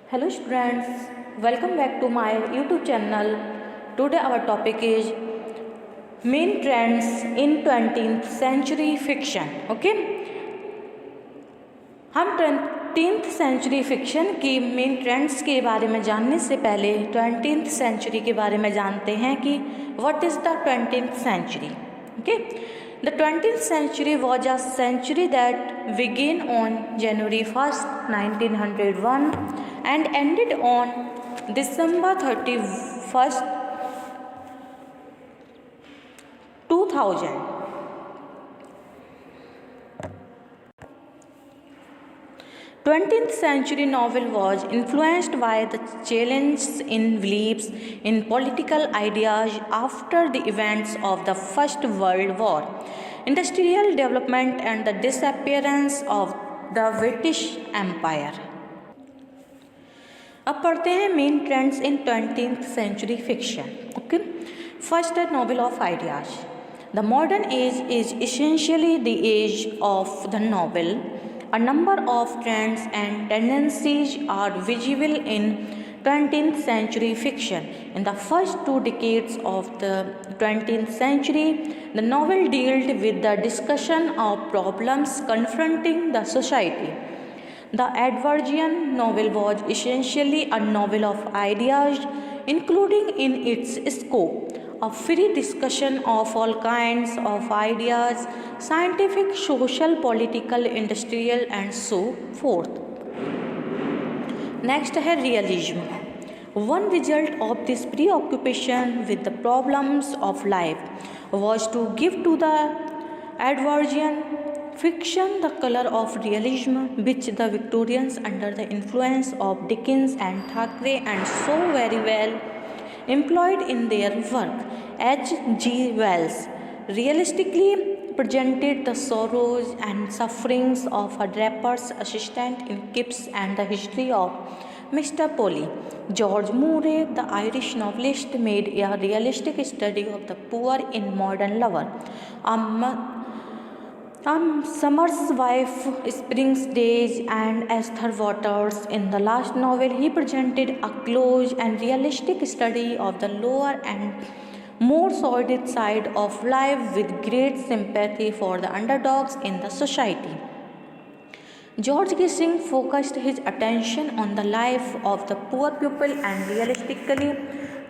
Hello students, welcome back to my YouTube channel. Today our topic is main trends in 20th century fiction. Okay, हम 20th century fiction की main trends के बारे में जानने से पहले 20th सेंचुरी के बारे में जानते हैं कि what is the 20th century. Okay, the 20th century was a century that began on January 1st, 1901 and ended on December 31st, 2000. 20th century novel was influenced by the changes in beliefs in political ideas after the events of the First World War, industrial development and the disappearance of the British Empire. अब पढ़ते हैं main trends in 20th century fiction. Okay, first a novel of ideas. The modern age is essentially the age of the novel. A number of trends and tendencies are visible in 20th century fiction. In the first 2 decades of the 20th century, the novel dealt with the discussion of problems confronting the society. The Edwardian novel was essentially a novel of ideas, including in its scope a free discussion of all kinds of ideas, scientific, social, political, industrial, and so forth. Next है realism. One result of this preoccupation with the problems of life was to give to the Edwardian fiction the color of realism, which the Victorians, under the influence of Dickens and Thackeray, and so very well employed in their work. H. G. Wells realistically presented the sorrows and sufferings of a draper's assistant in Kipps and the history of Mr. Polly. George Murray, the Irish novelist, made a realistic study of the poor in Modern Lover. Summer's Wife, Spring's Days, and Esther Waters. In the last novel, he presented a close and realistic study of the lower and more sordid side of life with great sympathy for the underdogs in the society. George Gissing focused his attention on the life of the poor people and realistically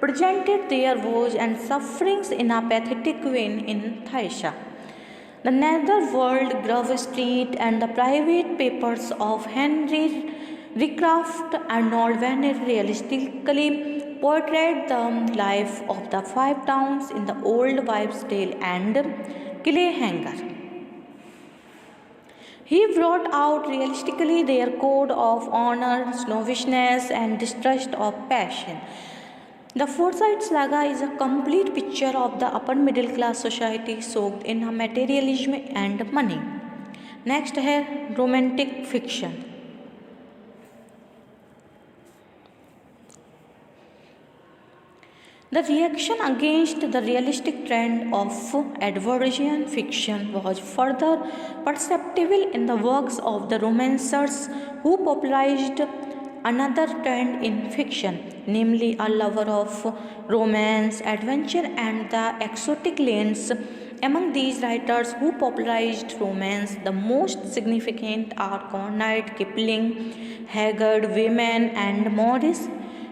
presented their woes and sufferings in a pathetic vein in Thaisha. The Netherworld, Grove Street, and the private papers of Henry Rycroft Arnold Vanner realistically portrayed the life of the 5 towns in the Old Wives' Tale and Clayhanger. He brought out realistically their code of honor, snobbishness, and distrust of passion. The Forsyte Saga is a complete picture of the upper middle class society soaked in materialism and money. Next है romantic fiction. The reaction against the realistic trend of Edwardian fiction was further perceptible in the works of the romancers who popularized another trend in fiction, namely a lover of romance, adventure, and the exotic lanes. Among these writers who popularized romance, the most significant are Conrad Kipling, Haggard Wyman, and Maurice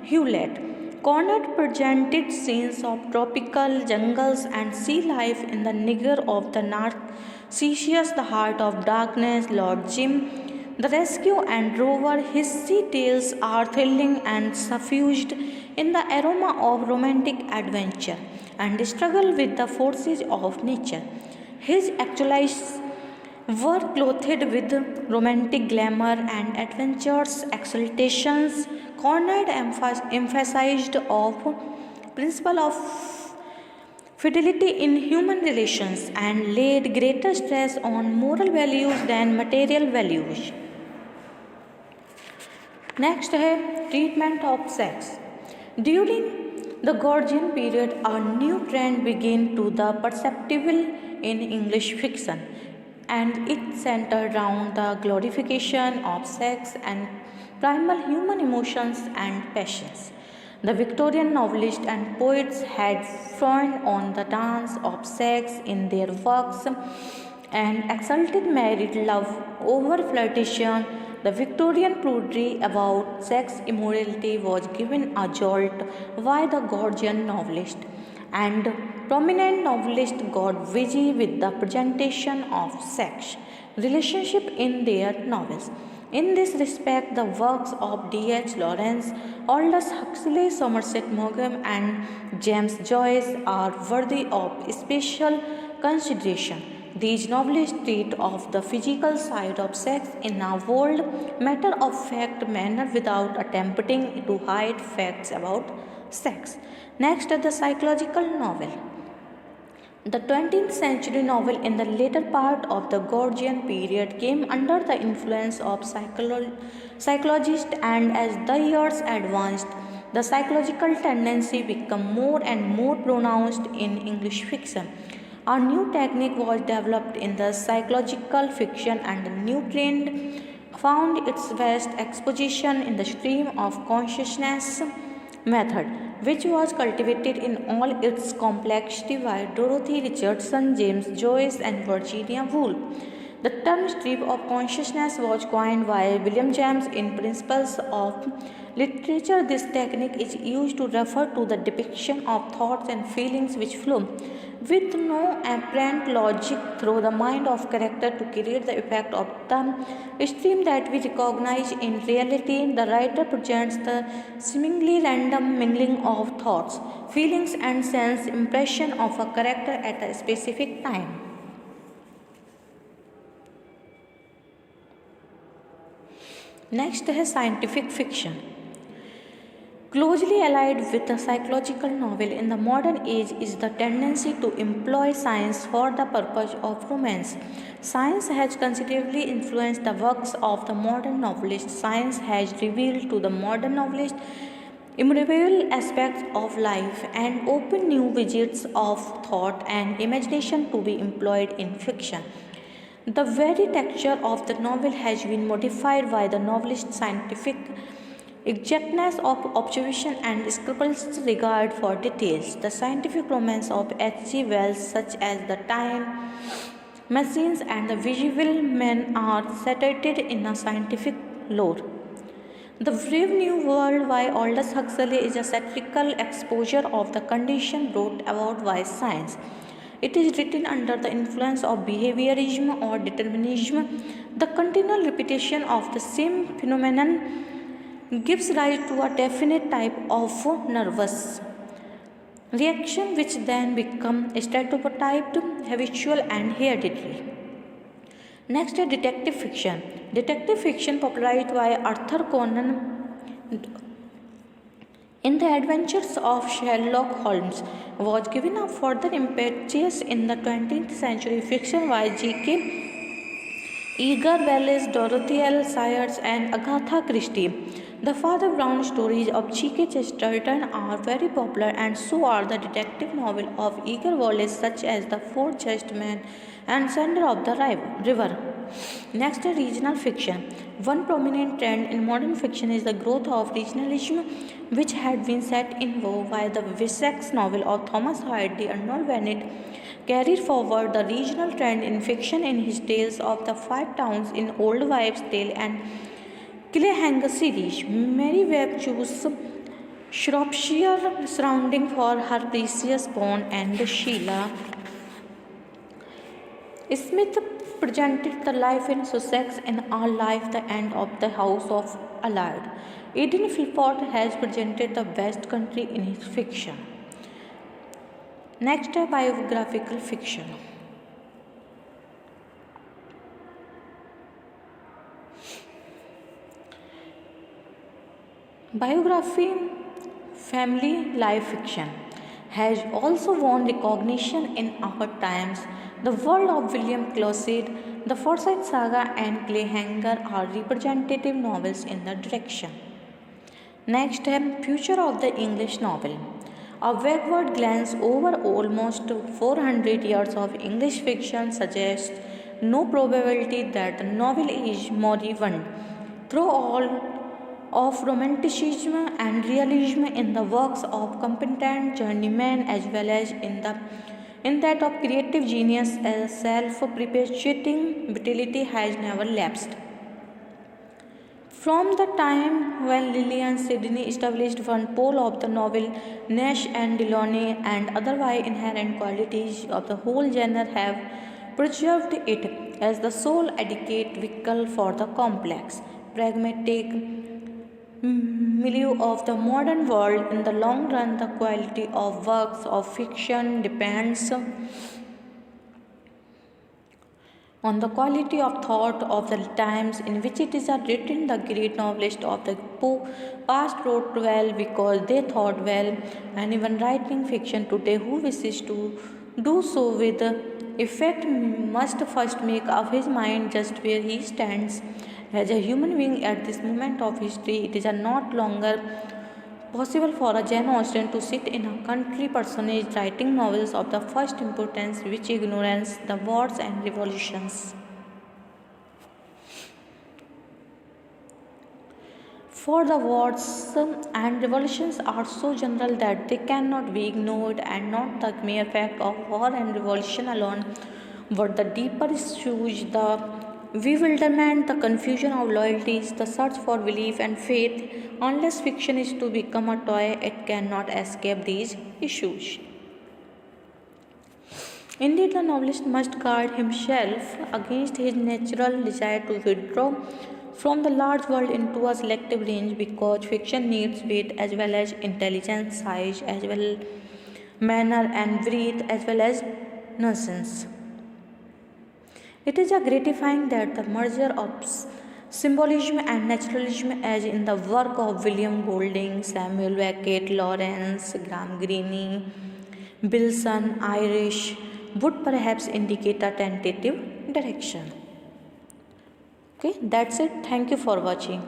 Hewlett. Conrad presented scenes of tropical jungles and sea life in The Nigger of the Narcissus, The Heart of Darkness, Lord Jim, The Rescue, and Rover. His sea tales are thrilling and suffused in the aroma of romantic adventure and struggle with the forces of nature. His actualized were clothed with romantic glamour and adventurous exaltations. Conrad emphasized of principle of fidelity in human relations and laid greater stress on moral values than material values. Next है treatment of sex. During the Georgian period, a new trend began to be perceptible in English fiction, and it centered around the glorification of sex and primal human emotions and passions. The Victorian novelists and poets had frowned on the dance of sex in their works and exalted married love over flirtation. The Victorian prudery about sex immorality was given a jolt by the Georgian novelist, and prominent novelists got busy with the presentation of sex relationship in their novels. In this respect, the works of D.H. Lawrence, Aldous Huxley, Somerset Maugham, and James Joyce are worthy of special consideration. These novels treat of the physical side of sex in a bold, matter of fact manner without attempting to hide facts about sex. Next, the psychological novel. The 20th century novel in the later part of the Georgian period came under the influence of psychologists, and as the years advanced, the psychological tendency became more and more pronounced in English fiction. A new technique was developed in the psychological fiction, and a new trend found its best exposition in the stream of consciousness method, which was cultivated in all its complexity by Dorothy Richardson, James Joyce, and Virginia Woolf. The term stream of consciousness was coined by William James in Principles of Literature. This technique is used to refer to the depiction of thoughts and feelings which flow with no apparent logic through the mind of character to create the effect of the stream that we recognize in reality. The writer presents the seemingly random mingling of thoughts, feelings, and sense impression of a character at a specific time. Next है scientific fiction. Closely allied with the psychological novel in the modern age is the tendency to employ science for the purpose of romance. Science has considerably influenced the works of the modern novelist. Science has revealed to the modern novelist immovable aspects of life and opened new visits of thought and imagination to be employed in fiction. The very texture of the novel has been modified by the novelist's scientific exactness of observation and scrupulous regard for details. The scientific romance of H.G. Wells, such as The Time Machines and The Visual Man, are saturated in a scientific lore. The Brave New World by Aldous Huxley is a satirical exposure of the condition brought about by science. It is written under the influence of behaviorism or determinism. The continual repetition of the same phenomenon gives rise to a definite type of nervous reaction which then becomes stereotyped, habitual, and hereditary. Next is detective fiction. Detective fiction, popularized by Arthur Conan in the adventures of Sherlock Holmes, was given a further impetus in the 20th century fiction by G.K. Edgar Wallace, Dorothy L. Sayers, and Agatha Christie. The Father Brown stories of G.K. Chesterton are very popular, and so are the detective novels of Edgar Wallace, such as The Four Just Men and Sender of the River. Next is regional fiction. One prominent trend in modern fiction is the growth of regionalism, which had been set in vogue by the Wessex novel of Thomas Hyde. The Arnold Bennett carried forward the regional trend in fiction in his Tales of the Five Towns in Old Wives' Tale and Glenhanger series. Mary Webb chose Shropshire surrounding for her precious bone, and Sheila Smith presented the life in Sussex in Our Life, The End of the House of Allard. Eden Philpott has presented the West Country in his fiction. Next, biographical fiction. Biography, family life fiction has also won recognition in our times. The World of William Closet, The Forsyte Saga, and Glenhanger are representative novels in the direction. Next, future of the English novel. A backward glance over almost 400 years of English fiction suggests no probability that the novel is moribund. Through all of romanticism and realism in the works of competent journeymen as well as in that of creative genius. As self-perpetuating vitality has never lapsed. From the time when Lillian Sidney established one pole of the novel, Nash and Delaunay and otherwise inherent qualities of the whole genre have preserved it as the sole adequate vehicle for the complex, pragmatic milieu of the modern world. In the long run, the quality of works of fiction depends on the quality of thought of the times in which it is written. The great novelists of the past wrote well because they thought well. Anyone writing fiction today who wishes to do so with effect must first make up his mind just where he stands as a human being at this moment of history. It is not longer possible for a Jane Austen to sit in a country personage writing novels of the first importance which ignorance the wars and revolutions. For the wars and revolutions are so general that they cannot be ignored, and not the mere fact of war and revolution alone, but the deeper issues, the bewilderment, the confusion of loyalties, the search for belief and faith. Unless fiction is to become a toy, it cannot escape these issues. Indeed, the novelist must guard himself against his natural desire to withdraw from the large world into a selective range, because fiction needs weight as well as intelligence, size as well manner and breadth as well as nuisance. It is a gratifying that the merger of symbolism and naturalism, as in the work of William Golding, Samuel Beckett, Lawrence, Graham Greene, Bilson, Irish, would perhaps indicate a tentative direction. Okay, that's it. Thank you for watching.